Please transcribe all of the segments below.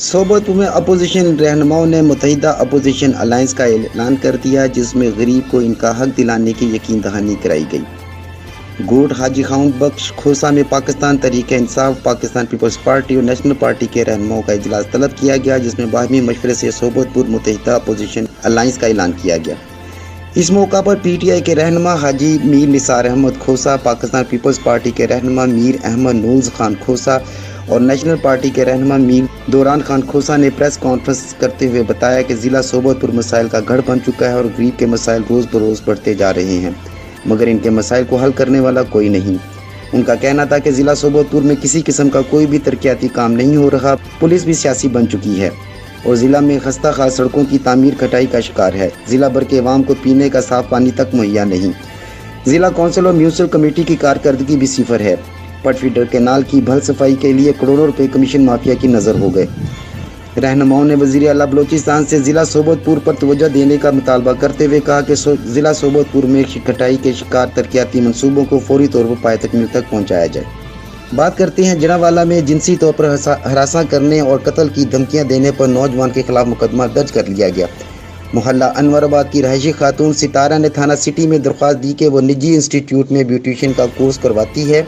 صوبت میں اپوزیشن رہنماؤں نے متحدہ اپوزیشن الائنس کا اعلان کر دیا، جس میں غریب کو ان کا حق دلانے کی یقین دہانی کرائی گئی۔ گوٹ حاجی خاؤن بخش کھوسہ میں پاکستان تحریک انصاف، پاکستان پیپلز پارٹی اور نیشنل پارٹی کے رہنماؤں کا اجلاس طلب کیا گیا، جس میں باہمی مشورے سے صوبت پور متحدہ اپوزیشن الائنس کا اعلان کیا گیا۔ اس موقع پر پی ٹی آئی کے رہنما حاجی میر نثار احمد کھوسہ، پاکستان پیپلز پارٹی کے رہنما میر احمد نولز خان کھوسہ اور نیشنل پارٹی کے رہنما میر دوران خان کھوسہ نے پریس کانفرنس کرتے ہوئے بتایا کہ ضلع صوبت پور مسائل کا گڑھ بن چکا ہے اور غریب کے مسائل روز بروز بڑھتے جا رہے ہیں، مگر ان کے مسائل کو حل کرنے والا کوئی نہیں۔ ان کا کہنا تھا کہ ضلع صوبت پور میں کسی قسم کا کوئی بھی ترقیاتی کام نہیں ہو رہا، پولیس بھی سیاسی بن چکی ہے اور ضلع میں خستہ حال سڑکوں کی تعمیر کھٹائی کا شکار ہے۔ ضلع بھر کے عوام کو پینے کا صاف پانی تک مہیا نہیں۔ ضلع کونسل اور میونسپل کمیٹی کی کارکردگی بھی صفر ہے۔ پٹ فیڈر کینال کی بھل صفائی کے لیے کروڑوں روپے کمیشن مافیا کی نظر ہو گئے۔ رہنماؤں نے وزیر اعلیٰ بلوچستان سے ضلع صوبت پور پر توجہ دینے کا مطالبہ کرتے ہوئے کہا کہ ضلع صوبت پور میں کھٹائی کے شکار ترقیاتی منصوبوں کو فوری طور پر پائے تکمیل تک پہنچایا جائے۔ بات کرتے ہیں جناوالا میں جنسی طور پر ہراساں کرنے اور قتل کی دھمکیاں دینے پر نوجوان کے خلاف مقدمہ درج کر لیا گیا۔ محلہ انور آباد کی رہائشی خاتون ستارہ نے تھانہ سٹی میں درخواست دی کہ وہ نجی انسٹیٹیوٹ میں بیوٹیشین کا کورس کرواتی ہے،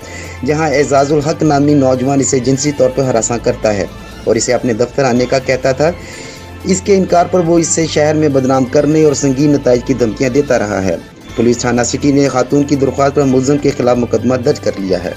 جہاں اعزاز الحق نامی نوجوان اسے جنسی طور پر ہراساں کرتا ہے اور اسے اپنے دفتر آنے کا کہتا تھا۔ اس کے انکار پر وہ اس سے شہر میں بدنام کرنے اور سنگین نتائج کی دھمکیاں دیتا رہا ہے۔ پولیس تھانہ سٹی نے خاتون کی درخواست پر ملزم کے خلاف مقدمہ درج کر لیا ہے۔